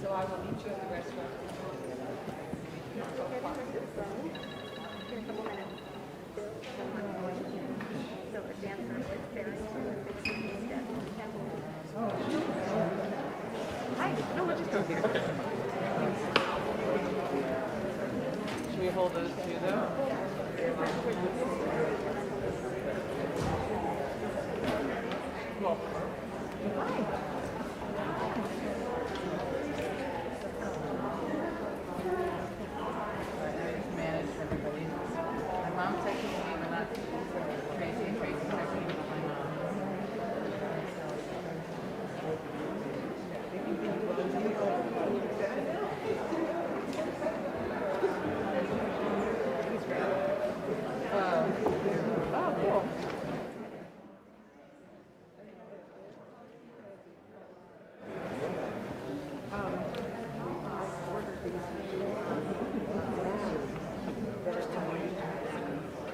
So I will meet you at the restaurant. Hi, no, we'll just go here. Should we hold those two though? Cool. Manage everybody. My mom's texting me, but not Tracy. Tracy's texting me about my mom. Oh, cool.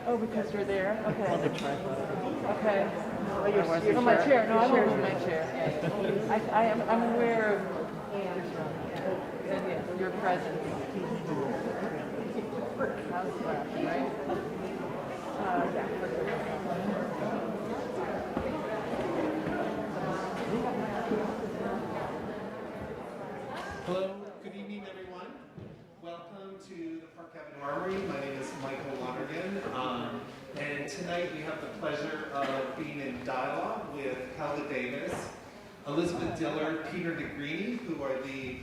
Oh, because you're there? Okay. Okay. Oh, my chair. No, I won't move my chair. I'm aware of your presence. How's that, right? Yeah. Hello, good evening everyone. Welcome to the Park Avenue Armory. My name is Michael Lonergan, and tonight we have the pleasure of being in dialogue with Helga Davis, Elizabeth Diller, Peter Nigrini, who are the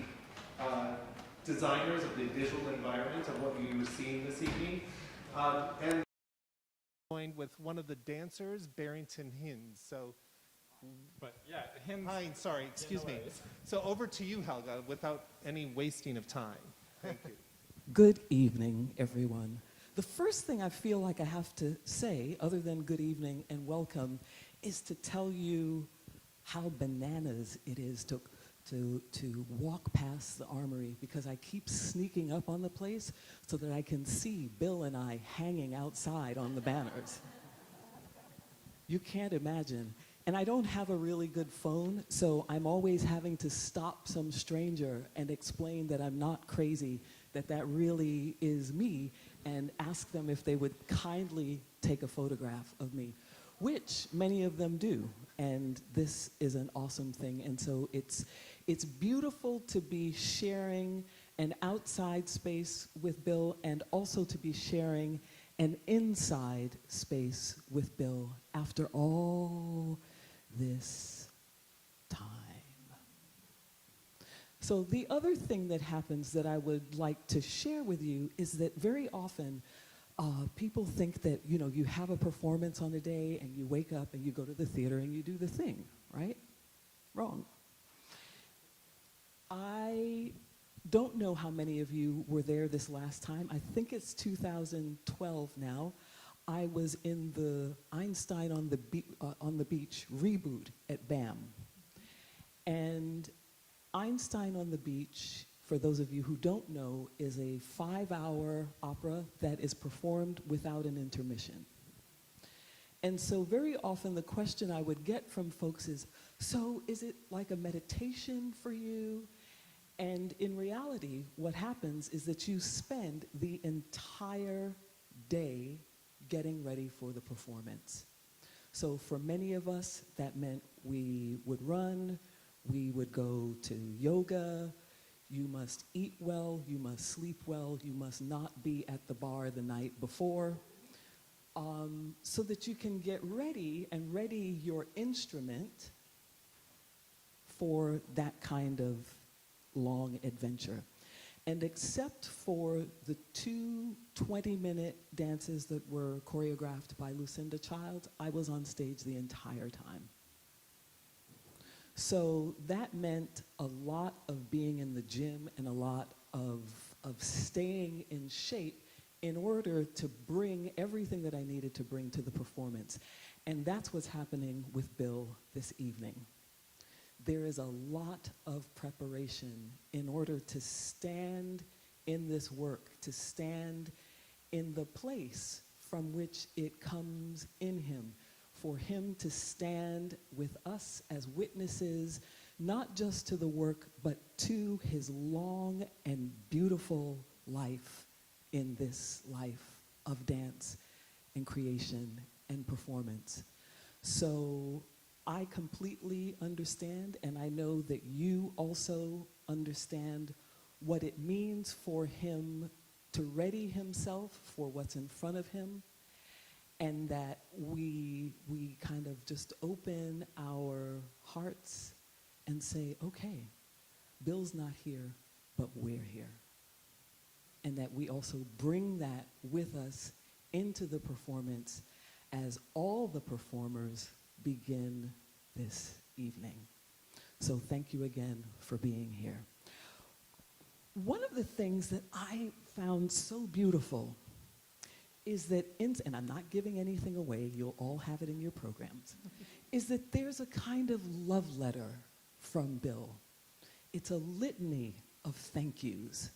designers of the visual environment of what you were seeing this evening, and joined with one of the dancers, Barrington Hinds. So. But yeah, Hinds. Hinds, sorry, excuse me. So over to you, Helga, without any wasting of time. Thank you. Good evening, everyone. The first thing I feel like I have to say, other than good evening and welcome, is to tell you how bananas it is to walk past the Armory, because I keep sneaking up on the place so that I can see Bill and I hanging outside on the banners. You can't imagine. And I don't have a really good phone, so I'm always having to stop some stranger and explain that I'm not crazy, that that really is me, and ask them if they would kindly take a photograph of me, which many of them do. And this is an awesome thing. And so it's beautiful to be sharing an outside space with Bill, and also to be sharing an inside space with Bill after all this time. So the other thing that happens that I would like to share with you is that very often people think that, you know, you have a performance on a day and you wake up and you go to the theater and you do the thing, right? Wrong. I don't know how many of you were there this last time. I think it's 2012 now. I was in the Einstein on the Beach reboot at BAM. And Einstein on the Beach, for those of you who don't know, is a 5-hour opera that is performed without an intermission. And so very often the question I would get from folks is, so is it like a meditation for you? And in reality, what happens is that you spend the entire day getting ready for the performance. So for many of us, that meant we would run, we would go to yoga, you must eat well, you must sleep well, you must not be at the bar the night before, so that you can get ready and ready your instrument for that kind of long adventure. And except for the 2 20-minute dances that were choreographed by Lucinda Child, I was on stage the entire time. So that meant a lot of being in the gym and a lot of staying in shape in order to bring everything that I needed to bring to the performance. And that's what's happening with Bill this evening. There is a lot of preparation in order to stand in this work, to stand in the place from which it comes in him, for him to stand with us as witnesses not just to the work, but to his long and beautiful life in this life of dance and creation and performance. So I completely understand, and I know that you also understand what it means for him to ready himself for what's in front of him, and that we kind of just open our hearts and say, okay, Bill's not here, but we're here. And that we also bring that with us into the performance as all the performers begin this evening. So thank you again for being here. One of the things that I found so beautiful is that, and I'm not giving anything away, you'll all have it in your programs, is that there's a kind of love letter from Bill. It's a litany of thank yous.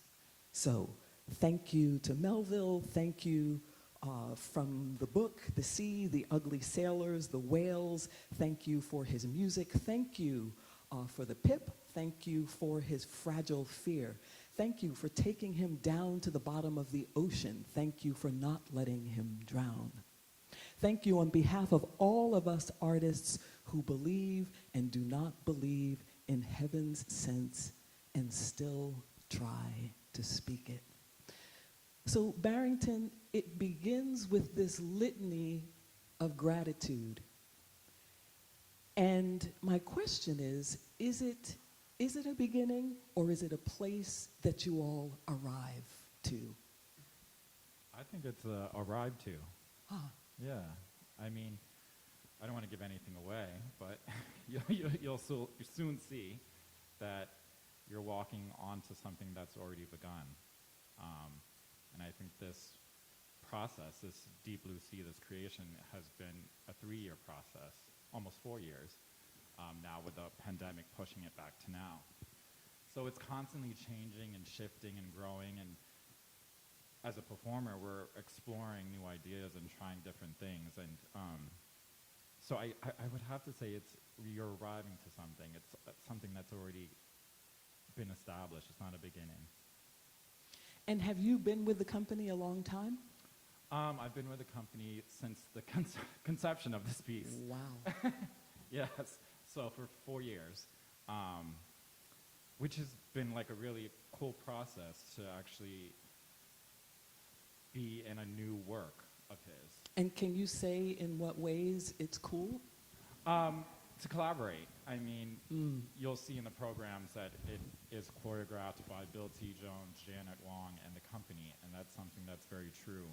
So thank you to Melville, thank you from the book, The Sea, The Ugly Sailors, The Whales, thank you for his music, thank you for the Pip, thank you for his fragile fear, thank you for taking him down to the bottom of the ocean, thank you for not letting him drown. Thank you on behalf of all of us artists who believe and do not believe in heaven's sense and still try to speak it. So Barrington, it begins with this litany of gratitude. And my question is it a beginning, or is it a place that you all arrive to? I think it's arrived to. Ah. Yeah. I mean, I don't want to give anything away, but you'll soon see that you're walking onto something that's already begun. And I think this process, this deep blue sea, this creation, has been a 3-year process, almost 4 years, now with the pandemic pushing it back to now. So it's constantly changing and shifting and growing, and as a performer, we're exploring new ideas and trying different things. And so I would have to say you're arriving to something. It's something that's already been established. It's not a beginning. And have you been with the company a long time? I've been with the company since the conception of this piece. Wow. Yes, so for 4 years, which has been like a really cool process to actually be in a new work of his. And can you say in what ways it's cool? To collaborate. I mean, you'll see in the programs that it is choreographed by Bill T. Jones, Janet Wong, and the company, and that's something that's very true.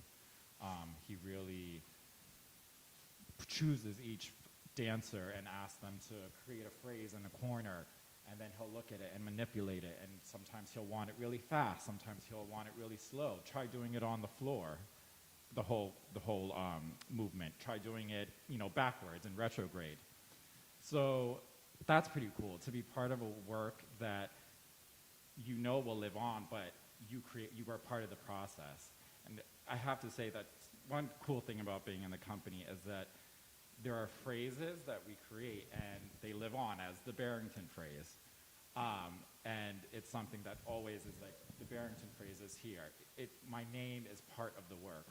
He really chooses each dancer and asks them to create a phrase in a corner, and then he'll look at it and manipulate it, and sometimes he'll want it really fast, sometimes he'll want it really slow. Try doing it on the floor, the whole movement. Try doing it, backwards and retrograde. So that's pretty cool, to be part of a work that will live on, but you are part of the process. And I have to say that one cool thing about being in the company is that there are phrases that we create and they live on as the Barrington phrase. And it's something that always is like, the Barrington phrase is here. My name is part of the work.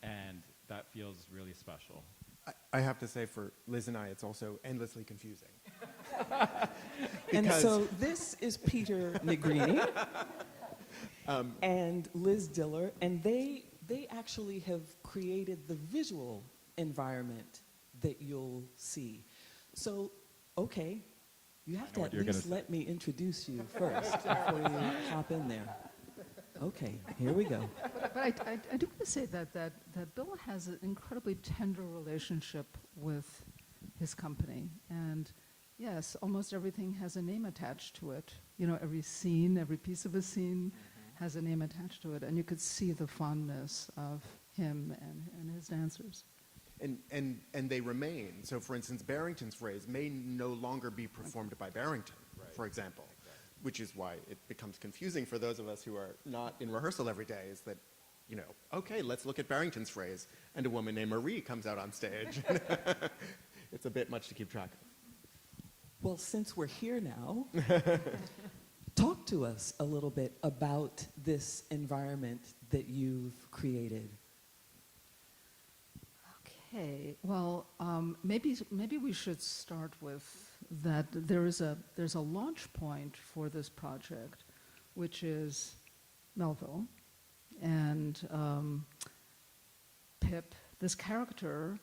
And that feels really special. I have to say, for Liz and I, it's also endlessly confusing. And so this is Peter Nigrini and Liz Diller, and they actually have created the visual environment that you'll see. So, okay, you have to at least let me introduce you first before you hop in there. Okay, here we go. But I do want to say that Bill has an incredibly tender relationship with his company. And yes, almost everything has a name attached to it. Every scene, every piece of a scene has a name attached to it. And you could see the fondness of him and his dancers. And they remain. So, for instance, Barrington's phrase may no longer be performed by Barrington, for example. Which is why it becomes confusing for those of us who are not in rehearsal every day, is that, okay, let's look at Barrington's phrase, and a woman named Marie comes out on stage. It's a bit much to keep track of. Well, since we're here now, talk to us a little bit about this environment that you've created. Okay, well, maybe we should start with that there's a launch point for this project, which is Melville and Pip, this character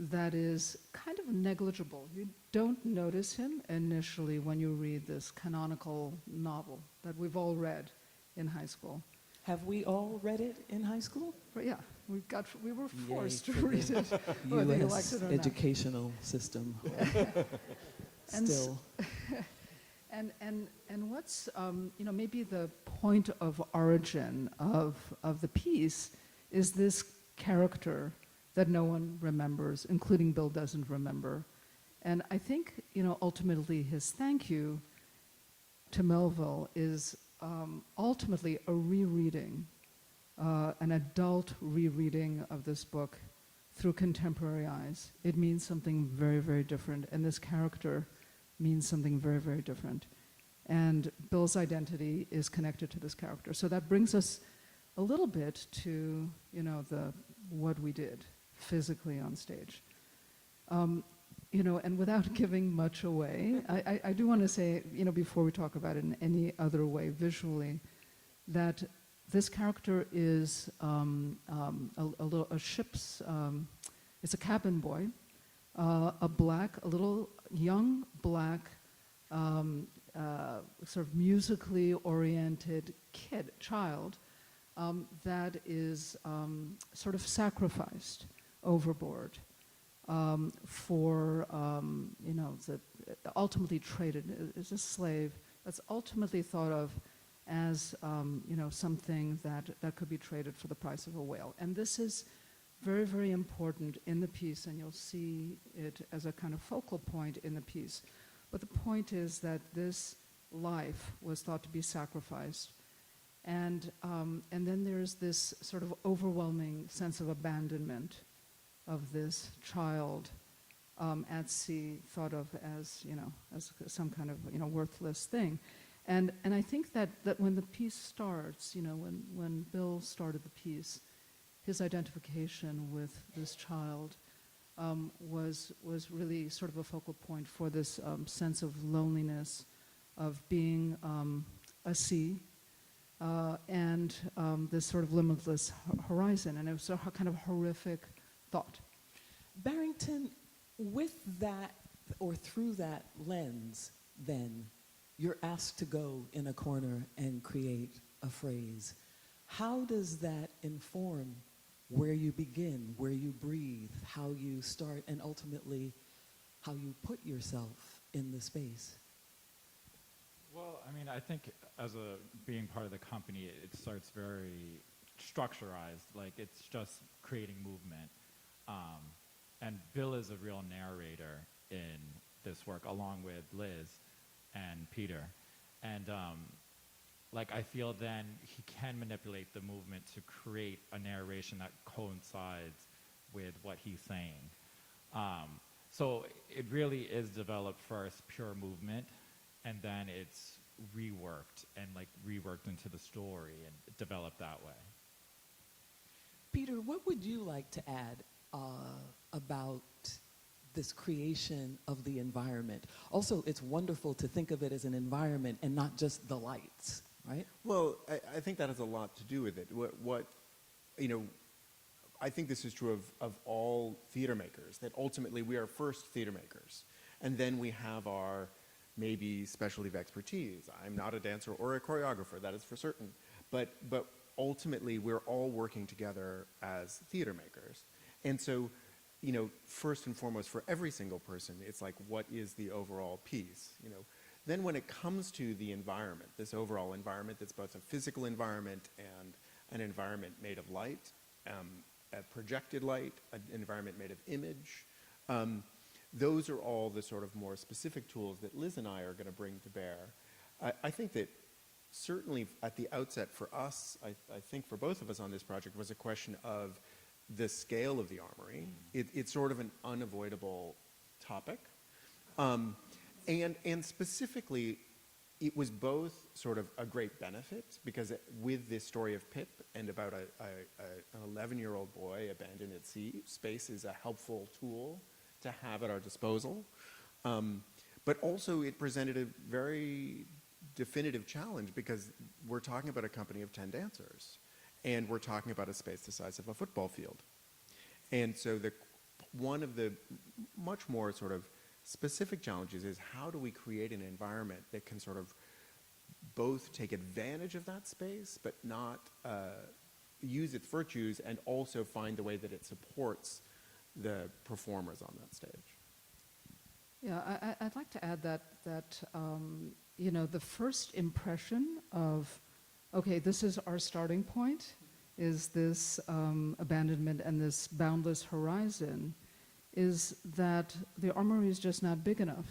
that is kind of negligible. You don't notice him initially when you read this canonical novel that we've all read in high school. Have we all read it in high school? But yeah, we were forced to Yay for read the it, whether you liked U.S. it or not. educational system. And Still. And what's maybe the point of origin of the piece is this character that no one remembers, including Bill doesn't remember. And I think ultimately his thank you to Melville is ultimately a rereading, an adult rereading of this book through contemporary eyes. It means something very, very different, and this character means something very, very different. And Bill's identity is connected to this character. So that brings us a little bit to, what we did physically on stage. And without giving much away, I do want to say, before we talk about it in any other way visually, that this character is a ship's, it's a cabin boy, a little young black, sort of musically oriented child that is sort of sacrificed overboard for, ultimately traded as a slave that's ultimately thought of as, something that could be traded for the price of a whale. And this is very, very important in the piece, and you'll see it as a kind of focal point in the piece. But the point is that this life was thought to be sacrificed. And then there's this sort of overwhelming sense of abandonment of this child at sea, thought of as, as some kind of, worthless thing. And I think that when the piece starts, when Bill started the piece, his identification with this child was really sort of a focal point for this sense of loneliness, of being a sea, and this sort of limitless horizon. And it was a kind of horrific thought. Barrington, with that, or through that lens, then, you're asked to go in a corner and create a phrase. How does that inform where you begin, where you breathe, how you start, and ultimately how you put yourself in the space? Well, I think as being part of the company, it starts very structurized, like it's just creating movement. And Bill is a real narrator in this work, along with Liz and Peter. And I feel then he can manipulate the movement to create a narration that coincides with what he's saying. So it really is developed first pure movement, and then it's reworked into the story and developed that way. Peter, what would you like to add about this creation of the environment? Also, it's wonderful to think of it as an environment and not just the lights, right? Well, I think that has a lot to do with it. I think this is true of all theater makers, that ultimately we are first theater makers, and then we have our maybe specialty of expertise. I'm not a dancer or a choreographer, that is for certain, but ultimately we're all working together as theater makers. And so, first and foremost for every single person, it's like, what is the overall piece? Then when it comes to the environment, this overall environment that's both a physical environment and an environment made of light, a projected light, an environment made of image, those are all the sort of more specific tools that Liz and I are going to bring to bear. I think that certainly at the outset for us, I think for both of us on this project, was a question of the scale of the armory. It's sort of an unavoidable topic. And specifically, it was both sort of a great benefit, because with this story of Pip and about an 11-year-old boy abandoned at sea, space is a helpful tool to have at our disposal. But also it presented a very definitive challenge, because we're talking about a company of 10 dancers, and we're talking about a space the size of a football field. And so one of the much more sort of specific challenges is, how do we create an environment that can sort of both take advantage of that space, but not use its virtues, and also find the way that it supports the performers on that stage? Yeah, I'd like to add that you know, the first impression of, okay, this is our starting point, is this abandonment and this boundless horizon, is that the Armory is just not big enough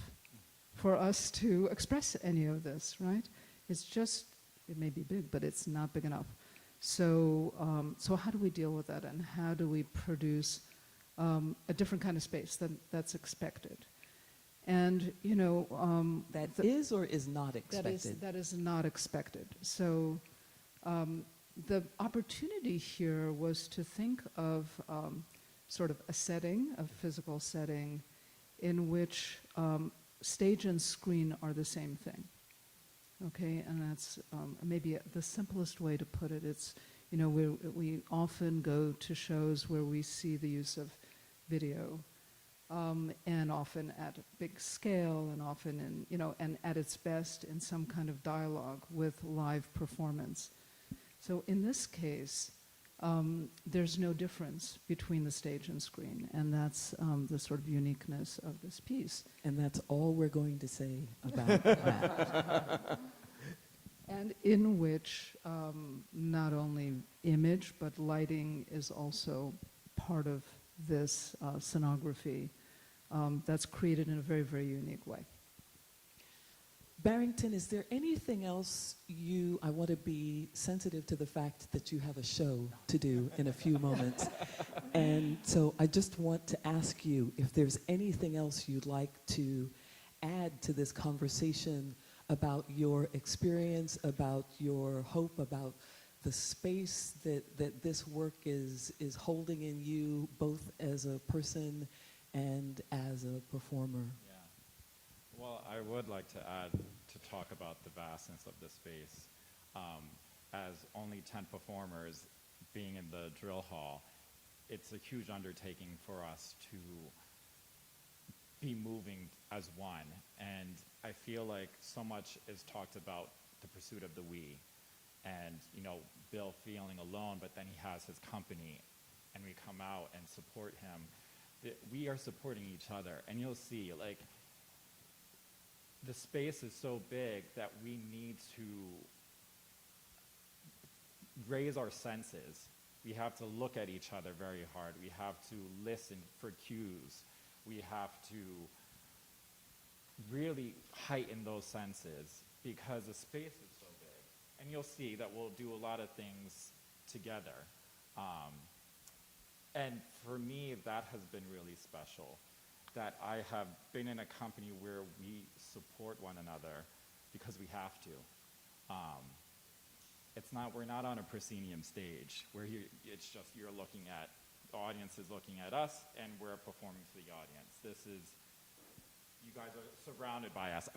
for us to express any of this, right? It's just, it may be big, but it's not big enough. So, so how do we deal with that, and how do we produce a different kind of space that's expected? And, you know... that is or is not expected? That is not expected. So the opportunity here was to think of sort of a setting, a physical setting, in which stage and screen are the same thing. Okay, and that's maybe the simplest way to put it. It's, you know, we often go to shows where we see the use of video, and often at a big scale, and often in, you know, and at its best in some kind of dialogue with live performance. So in this case, there's no difference between the stage and screen, and that's the sort of uniqueness of this piece. And that's all we're going to say about that. And in which not only image, but lighting is also part of this scenography that's created in a very, very unique way. Barrington, is there anything else I want to be sensitive to the fact that you have a show to do in a few moments. And so I just want to ask you if there's anything else you'd like to add to this conversation about your experience, about your hope, about the space that this work is holding in you, both as a person and as a performer. Yeah. Well, I would like to add, to talk about the vastness of the space. As only 10 performers being in the drill hall, it's a huge undertaking for us to be moving as one. And I feel like so much is talked about the pursuit of the we. And, you know, Bill feeling alone, but then he has his company, and we come out and support him. We are supporting each other, and you'll see, like, the space is so big that we need to raise our senses. We have to look at each other very hard. We have to listen for cues. We have to really heighten those senses, because the space is so big. And you'll see that we'll do a lot of things together. And for me, that has been really special, that I have been in a company where we support one another because we have to. We're not on a proscenium stage where it's just you're looking at, the audience is looking at us, and we're performing to the audience. This is, you guys are surrounded by us.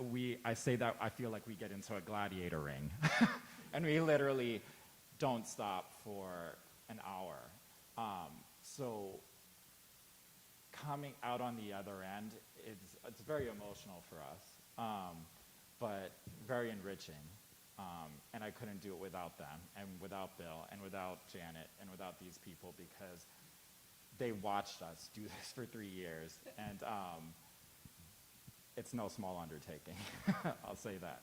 I say that I feel like we get into a gladiator ring, and we literally don't stop for an hour. So coming out on the other end, it's very emotional for us, but very enriching. And I couldn't do it without them, and without Bill, and without Janet, and without these people, because they watched us do this for 3 years, and it's no small undertaking. I'll say that.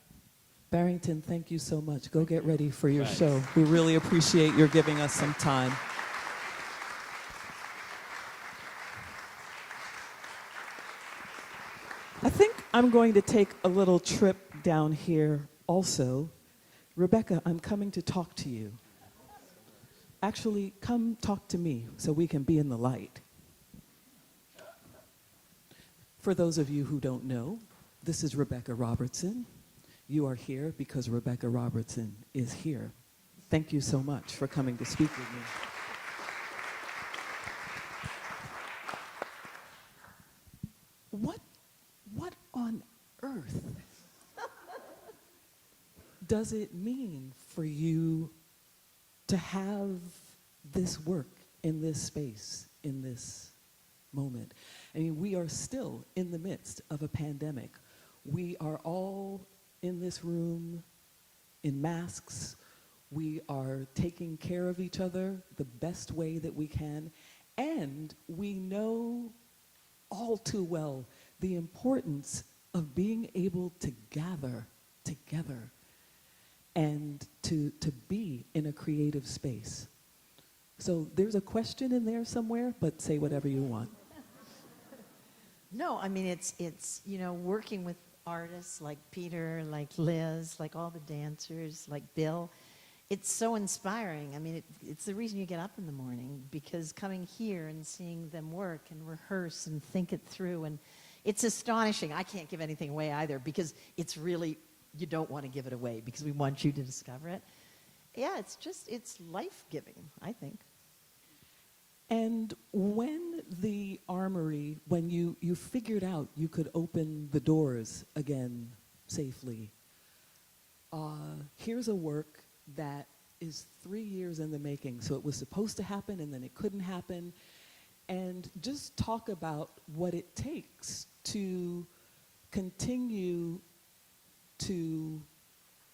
Barrington, thank you so much. Go get ready for your show. We really appreciate your giving us some time. I think I'm going to take a little trip down here also. Rebecca, I'm coming to talk to you. Actually, come talk to me so we can be in the light. For those of you who don't know, This is Rebecca Robertson. You are here because Rebecca Robertson is here. Thank you so much for coming to speak with me. What on earth does it mean for you to have this work in this space, in this moment? I mean, we are still in the midst of a pandemic. We are all in this room in masks. We are taking care of each other the best way that we can. And we know all too well the importance of being able to gather together and to be in a creative space. So there's a question in there somewhere, but say whatever you want. No, I mean, it's you know, working with artists like Peter, like Liz, like all the dancers, like Bill. It's so inspiring. I mean, it's the reason you get up in the morning, because coming here and seeing them work and rehearse and think it through, and it's astonishing. I can't give anything away either, because it's really, you don't want to give it away because we want you to discover it. Yeah, it's life-giving, I think. And when the Armory, when you figured out you could open the doors again safely, here's a work that is 3 years in the making. So it was supposed to happen and then it couldn't happen. And just talk about what it takes to continue to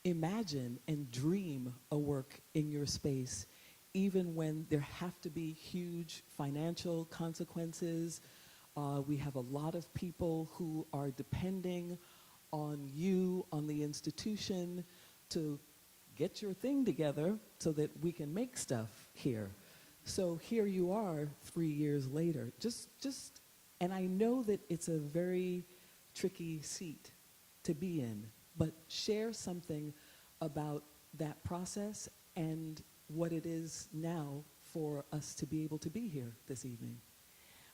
imagine and dream a work in your space, even when there have to be huge financial consequences. We have a lot of people who are depending on you, on the institution, to get your thing together so that we can make stuff here. So here you are 3 years later. And I know that it's a very tricky seat to be in, but share something about that process and what it is now for us to be able to be here this evening.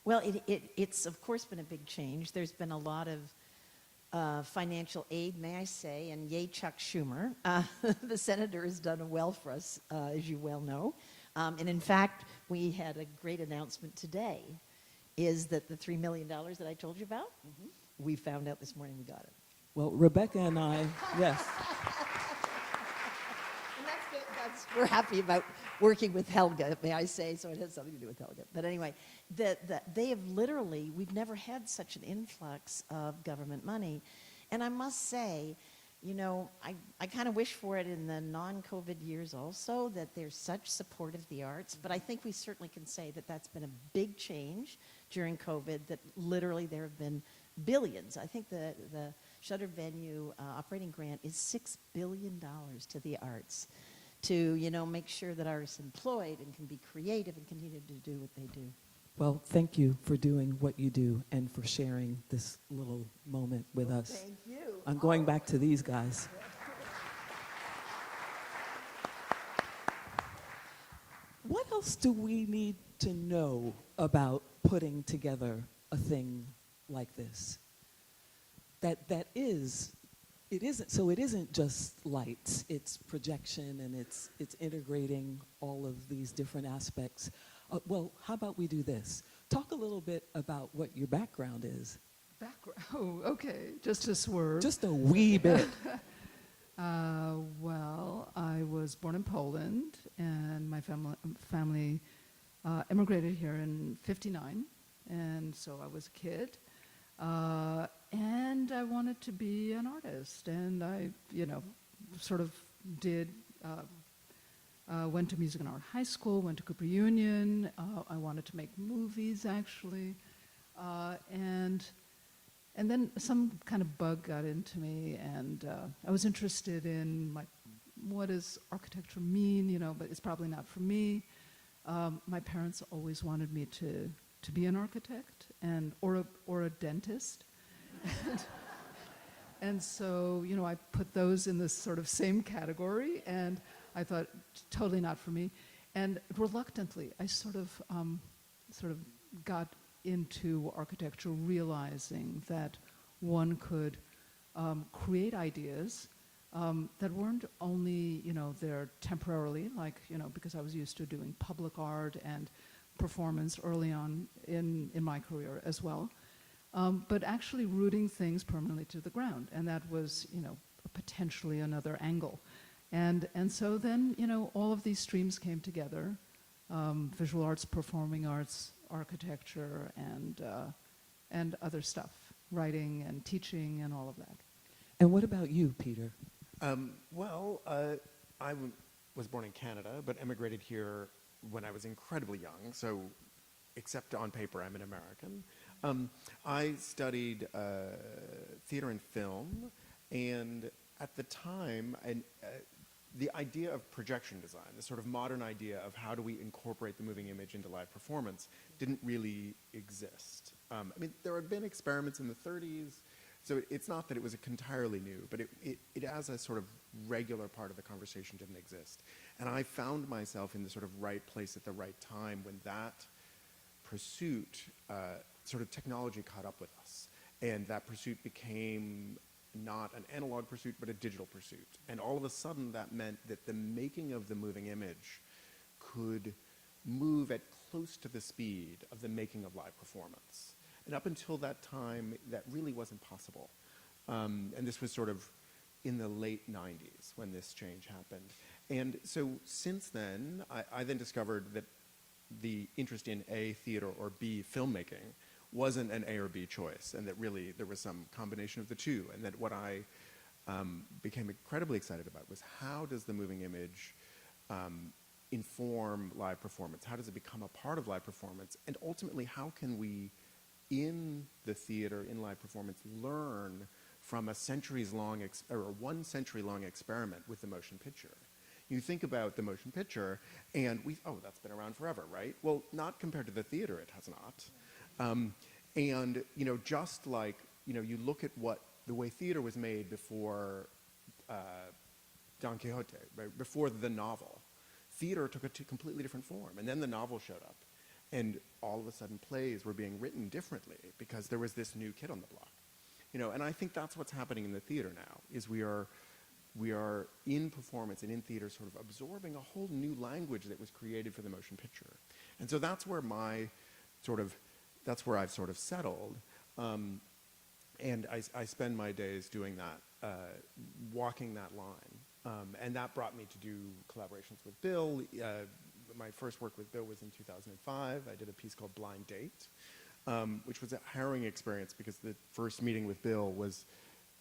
Well, it's of course been a big change. There's been a lot of financial aid, may I say, and yay Chuck Schumer. The senator has done well for us, as you well know. And in fact, we had a great announcement today, is that the $3 million that I told you about, we found out this morning we got it. Well, Rebecca and I, yes. And we're happy about working with Helga, may I say, so it has something to do with Helga. But anyway, they have literally, we've never had such an influx of government money. And I must say, you know, I kind of wish for it in the non-COVID years also, that there's such support of the arts. But I think we certainly can say that that's been a big change during COVID, that literally there have been billions. I think the Shuttered Venue operating grant is $6 billion to the arts, to, you know, make sure that artists are employed and can be creative and continue to do what they do. Well, thank you for doing what you do and for sharing this little moment with us. Thank you. I'm going back to these guys. What else do we need to know about putting together a thing like this? It isn't just lights, it's projection, and it's integrating all of these different aspects. Well, how about we do this? Talk a little bit about what your background is. Background, oh, okay, just a swerve. Just a wee bit. Well, I was born in Poland, and my family immigrated here in '59, and so I was a kid. And I wanted to be an artist, and I, you know, sort of did, went to music and art high school, went to Cooper Union. I wanted to make movies, actually. And then some kind of bug got into me, and I was interested in, like, what does architecture mean, you know, but it's probably not for me. My parents always wanted me to be an architect or a dentist. And so, you know, I put those in this sort of same category, and I thought, totally not for me. And reluctantly, I sort of got into architecture, realizing that one could create ideas that weren't only, there temporarily, like, because I was used to doing public art and performance early on in my career as well, but actually rooting things permanently to the ground. And that was, potentially another angle. And so then, all of these streams came together, visual arts, performing arts, architecture, and other stuff, writing and teaching and all of that. And what about you, Peter? I was born in Canada, but emigrated here when I was incredibly young, so except on paper, I'm an American. I studied theater and film, and at the time, the idea of projection design, the sort of modern idea of how do we incorporate the moving image into live performance, didn't really exist. There had been experiments in the 30s, so it's not that it was entirely new, but it as a sort of regular part of the conversation didn't exist. And I found myself in the sort of right place at the right time when that pursuit, sort of technology caught up with us. And that pursuit became not an analog pursuit, but a digital pursuit. And all of a sudden that meant that the making of the moving image could move at close to the speed of the making of live performance. And up until that time, that really wasn't possible. And this was sort of in the late 90s when this change happened. And so since then, I then discovered that the interest in A, theater, or B, filmmaking, wasn't an A or B choice, and that really there was some combination of the two, and that what I became incredibly excited about was how does the moving image inform live performance? How does it become a part of live performance? And ultimately, how can we, in the theater, in live performance, learn from a one century-long experiment with the motion picture? You think about the motion picture, and that's been around forever, right? Well, not compared to the theater, it has not. And just like you look at the way theater was made before Don Quixote, right? Before the novel, theater took a completely different form, and then the novel showed up, and all of a sudden plays were being written differently because there was this new kid on the block, And I think that's what's happening in the theater now. Is we are in performance and in theater sort of absorbing a whole new language that was created for the motion picture, and so that's where I've sort of settled, and I spend my days doing that, walking that line, and that brought me to do collaborations with Bill. My first work with Bill was in 2005. I did a piece called Blind Date, which was a harrowing experience because the first meeting with Bill was,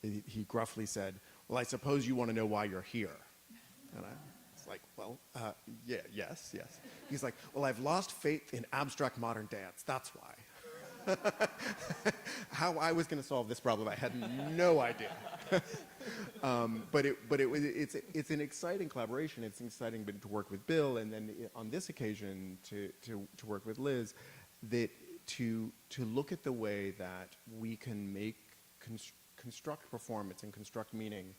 he gruffly said, "Well, I suppose you want to know why you're here." And I was like, well, yes. He's like, "Well, I've lost faith in abstract modern dance, that's why." How I was going to solve this problem, I had no idea. But it's an exciting collaboration. It's exciting to work with Bill, and then on this occasion to work with Liz, that to look at the way that we can construct performance and construct meaning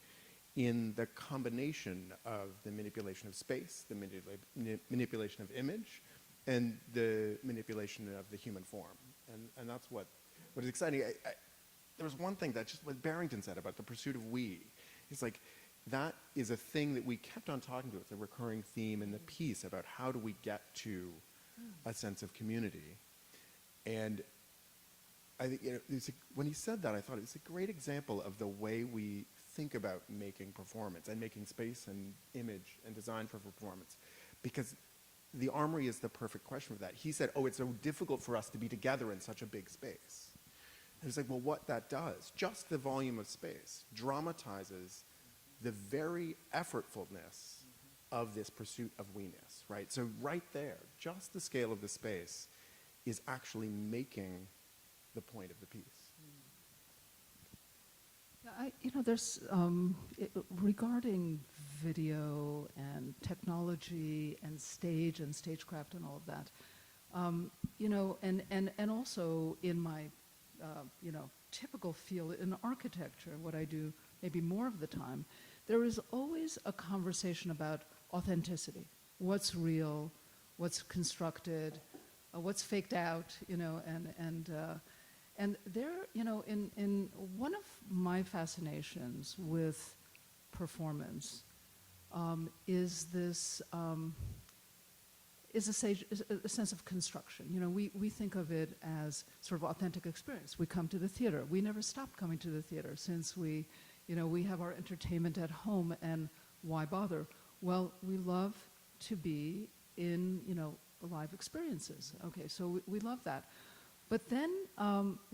in the combination of the manipulation of space, the manipulation of image, and the manipulation of the human form. And that's what is exciting. There was one thing that just what Barrington said about the pursuit of we. It's like, that is a thing that we kept on talking to. It's a recurring theme in the piece about how do we get to a sense of community. And I think when he said that, I thought it's a great example of the way we think about making performance and making space and image and design for performance, because the Armory is the perfect question for that. He said, it's so difficult for us to be together in such a big space. And it's like, well, what that does, just the volume of space, dramatizes the very effortfulness of this pursuit of we-ness, right? So right there, just the scale of the space is actually making the point of the piece. There's regarding video and technology and stage and stagecraft and all of that, and also in my, typical field in architecture, what I do maybe more of the time, there is always a conversation about authenticity. What's real, what's constructed, what's faked out, And there, in one of my fascinations with performance is this, is a sense of construction. We think of it as sort of authentic experience. We come to the theater. We never stopped coming to the theater since we have our entertainment at home, and why bother? Well, we love to be in, live experiences. Okay, so we love that. But then,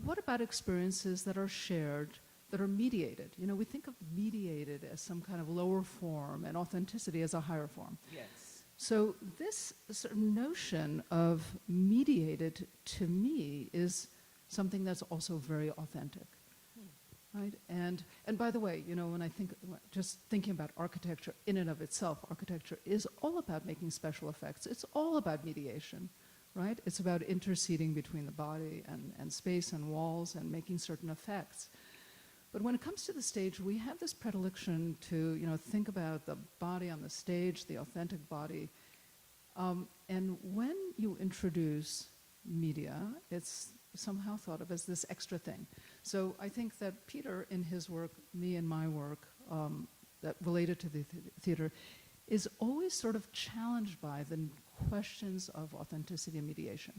what about experiences that are shared, that are mediated? We think of mediated as some kind of lower form and authenticity as a higher form. Yes. So this sort of notion of mediated, to me, is something that's also very authentic. Right? And by the way, when I think, just thinking about architecture in and of itself, architecture is all about making special effects. It's all about mediation, right? It's about interceding between the body and space and walls and making certain effects. But when it comes to the stage, we have this predilection to, think about the body on the stage, the authentic body. And when you introduce media, it's somehow thought of as this extra thing. So I think that Peter, in his work, me in my work, that related to the theater, is always sort of challenged by the questions of authenticity and mediation.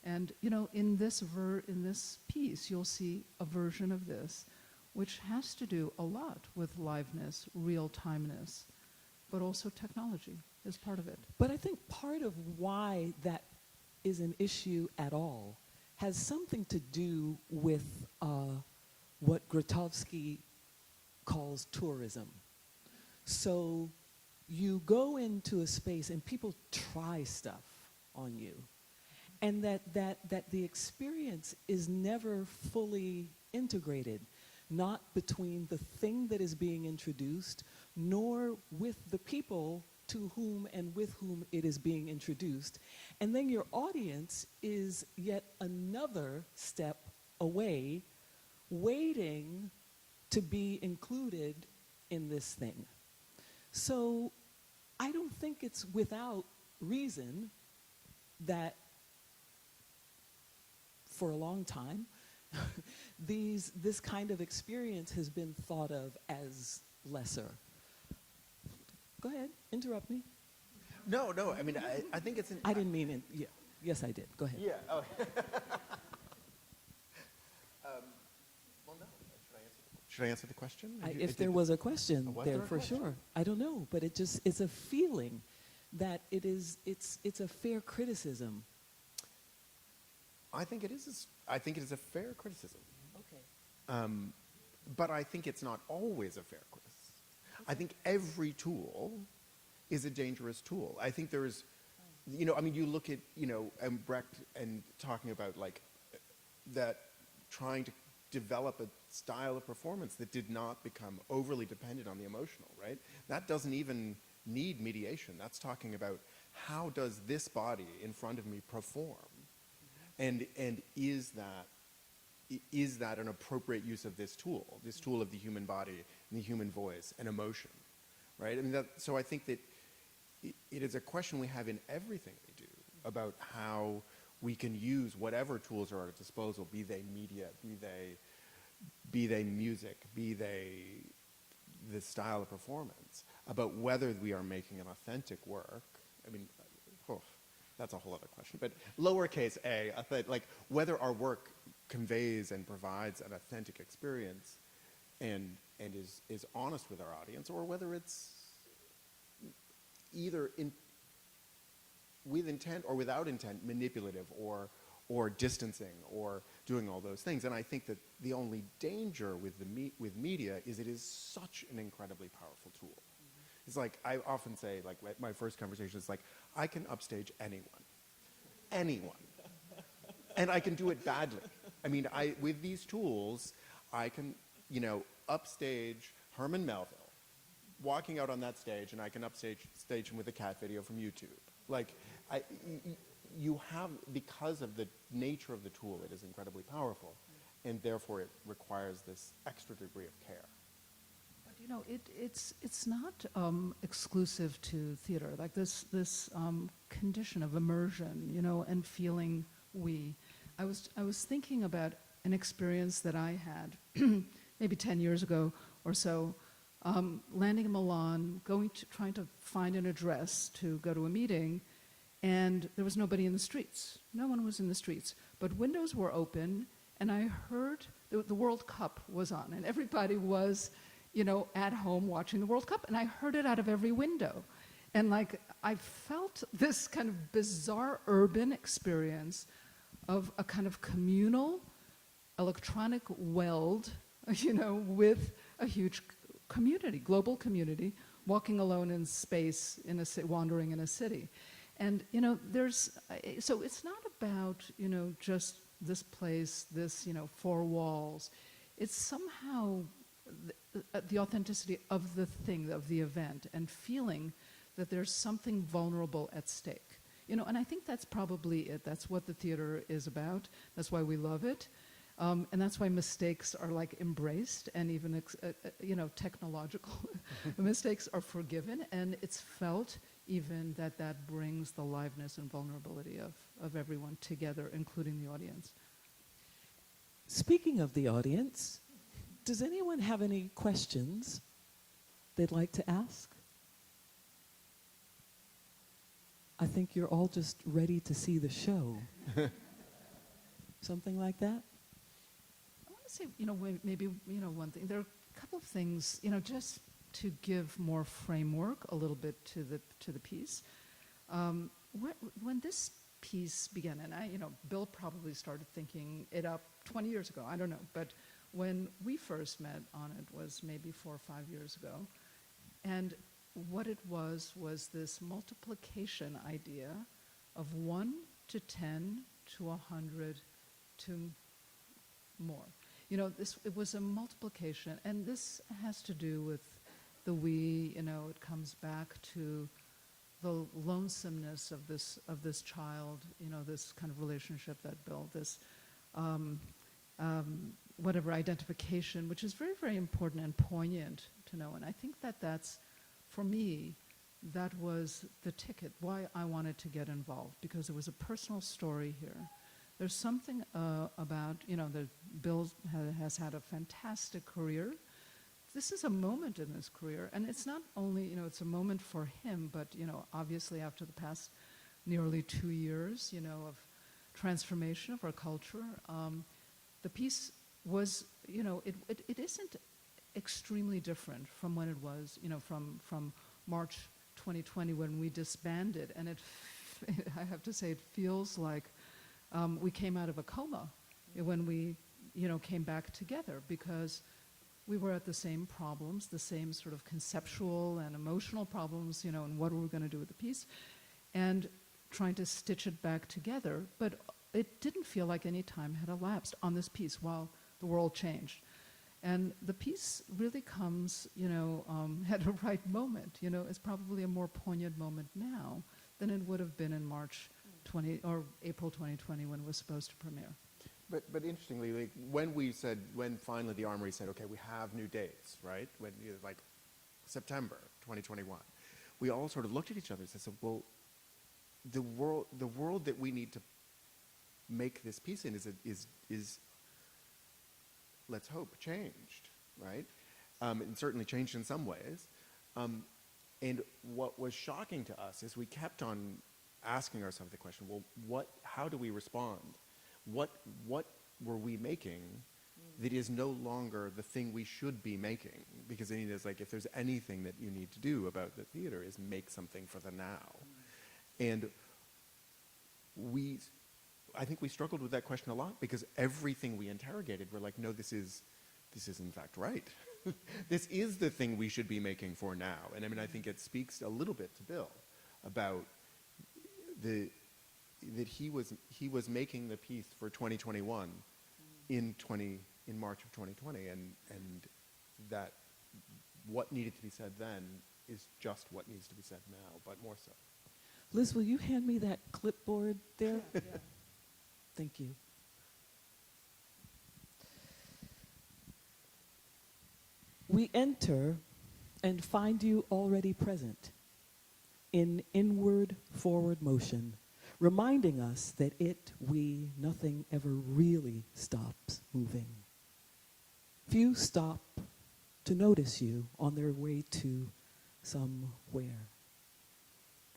And in this piece, you'll see a version of this, which has to do a lot with liveness, real-timeness, but also technology is part of it. But I think part of why that is an issue at all has something to do with what Grotowski calls tourism. So you go into a space and people try stuff on you, and that the experience is never fully integrated, not between the thing that is being introduced, nor with the people to whom and with whom it is being introduced. And then your audience is yet another step away, waiting to be included in this thing. So I don't think it's without reason that for a long time, this kind of experience has been thought of as lesser. Go ahead, interrupt me. No, I mean, I think it's... I didn't mean it. Yeah. Yes, I did. Go ahead. Yeah. Oh. Well, no. Should I answer the question? If there was a question Was there, there a for question? sure. I don't know, but it's a feeling that it's a fair criticism. I think it is a fair criticism. Okay. But I think it's not always a fair criticism. I think every tool is a dangerous tool. I think there's, you look at, Brecht and talking about that trying to develop a style of performance that did not become overly dependent on the emotional, right? That doesn't even need mediation. That's talking about how does this body in front of me perform? And is that an appropriate use of this tool of the human body and the human voice and emotion, right? I mean, so I think that it is a question we have in everything we do about how we can use whatever tools are at our disposal, be they media, be they music, be they the style of performance, about whether we are making an authentic work. I mean, that's a whole other question. But lowercase a, whether our work conveys and provides an authentic experience and is honest with our audience, or whether it's either with intent or without intent, manipulative or distancing or doing all those things. And I think that the only danger with media is it is such an incredibly powerful tool. Mm-hmm. It's like, I often say, my first conversation is I can upstage anyone. And I can do it badly. I mean, with these tools, I can, upstage Herman Melville, walking out on that stage, and I can upstage him with a cat video from YouTube. You have, because of the nature of the tool, it is incredibly powerful, and therefore it requires this extra degree of care. But it's not exclusive to theater. Like this condition of immersion, and feeling we. I was thinking about an experience that I had maybe 10 years ago or so, landing in Milan, trying to find an address to go to a meeting, and there was nobody in the streets. No one was in the streets. But windows were open, and I heard the World Cup was on, and everybody was, at home watching the World Cup, and I heard it out of every window. And like, I felt this kind of bizarre urban experience of a kind of communal electronic weld, with a huge community, global community, walking alone in space, wandering in a city. And, so it's not about, just this place, this, four walls. It's somehow the authenticity of the thing, of the event, and feeling that there's something vulnerable at stake. And I think that's probably it. That's what the theater is about. That's why we love it. And that's why mistakes are like embraced, and even, technological mistakes are forgiven. And it's felt even that brings the liveness and vulnerability of everyone together, including the audience. Speaking of the audience, does anyone have any questions they'd like to ask? I think you're all just ready to see the show. Something like that? I want to say, maybe, one thing. There are a couple of things, just to give more framework a little bit to the piece. When this piece began, and Bill probably started thinking it up 20 years ago, I don't know, but when we first met on it was maybe 4 or 5 years ago, and what it was this multiplication idea of 1 to 10 to 100 to more. It was a multiplication, and this has to do with the we, it comes back to the lonesomeness of this child, this kind of relationship that built, this whatever identification, which is very, very important and poignant to know. And I think that's, for me, that was the ticket, why I wanted to get involved, because it was a personal story here. There's something about, that Bill has had a fantastic career. This is a moment in his career, and it's not only, it's a moment for him, but, obviously after the past nearly 2 years, of transformation of our culture, the piece was, it isn't extremely different from when it was, from March 2020 when we disbanded, and I have to say, it feels like we came out of a coma when we, came back together, because we were at the same problems, the same sort of conceptual and emotional problems, and what were we going to do with the piece, and trying to stitch it back together. But it didn't feel like any time had elapsed on this piece while the world changed. And the piece really comes, at a right moment. It's probably a more poignant moment now than it would have been in April 2020 when it was supposed to premiere. But interestingly, when finally the Armory said, okay, we have new dates, right? When like September 2021, we all sort of looked at each other and said, well, the world that we need to make this piece in is let's hope changed, right? And certainly changed in some ways. And what was shocking to us is we kept on asking ourselves the question, well, how do we respond? What were we making that is no longer the thing we should be making? Because it's like, if there's anything that you need to do about the theater is make something for the now. And I think we struggled with that question a lot, because everything we interrogated, we're like, no, this is in fact right. This is the thing we should be making for now. And I think it speaks a little bit to Bill about that he was making the piece for 2021 in March of 2020, and that what needed to be said then is just what needs to be said now, but more so. Liz, will you hand me that clipboard there? Yeah. Thank you. We enter and find you already present in inward forward motion, reminding us that nothing ever really stops moving. Few stop to notice you on their way to somewhere.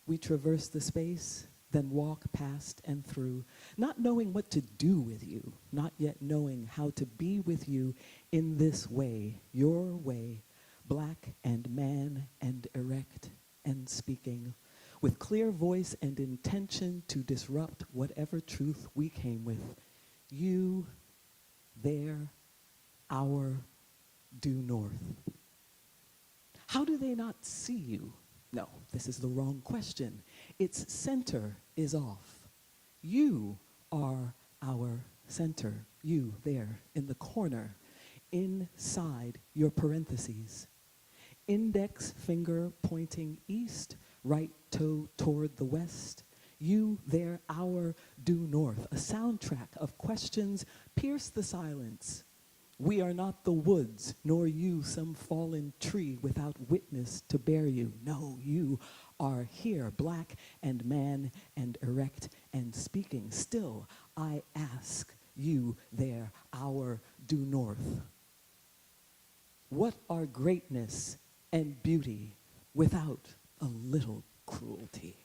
We traverse the space, then walk past and through, not knowing what to do with you, not yet knowing how to be with you in this way, your way, black and man and erect and speaking, with clear voice and intention to disrupt whatever truth we came with. You, there, our, due north. How do they not see you? No, this is the wrong question. Its center is off. You are our center. You there in the corner, inside your parentheses. Index finger pointing east, right toe toward the west. You there, our due north. A soundtrack of questions pierce the silence. We are not the woods, nor you some fallen tree without witness to bear you. No, you are here, black and man and erect and speaking. Still, I ask you there, our due north. What are greatness and beauty without a little cruelty?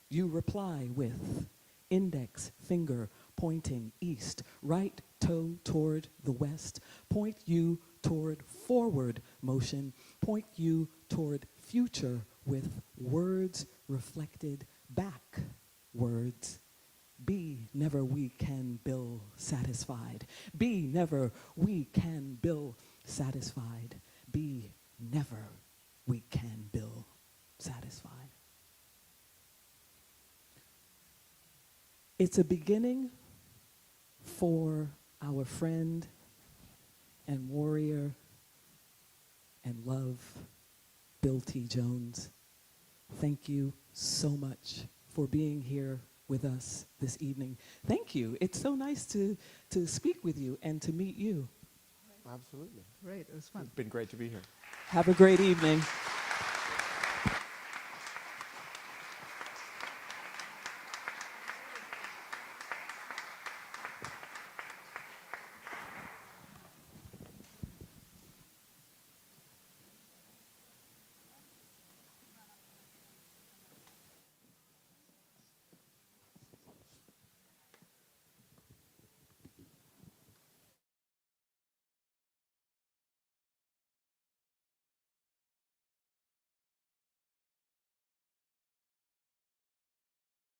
You reply with index finger pointing east, right toe toward the west, point you toward forward motion, point you toward future with words reflected back words. Be never we can bill satisfied. Be never we can bill satisfied. Be never we can bill satisfied. It's a beginning for our friend and warrior and love, Bill T. Jones. Thank you so much for being here with us this evening. Thank you. It's so nice to speak with you and to meet you. Absolutely. Great, it was fun. It's been great to be here. Have a great evening.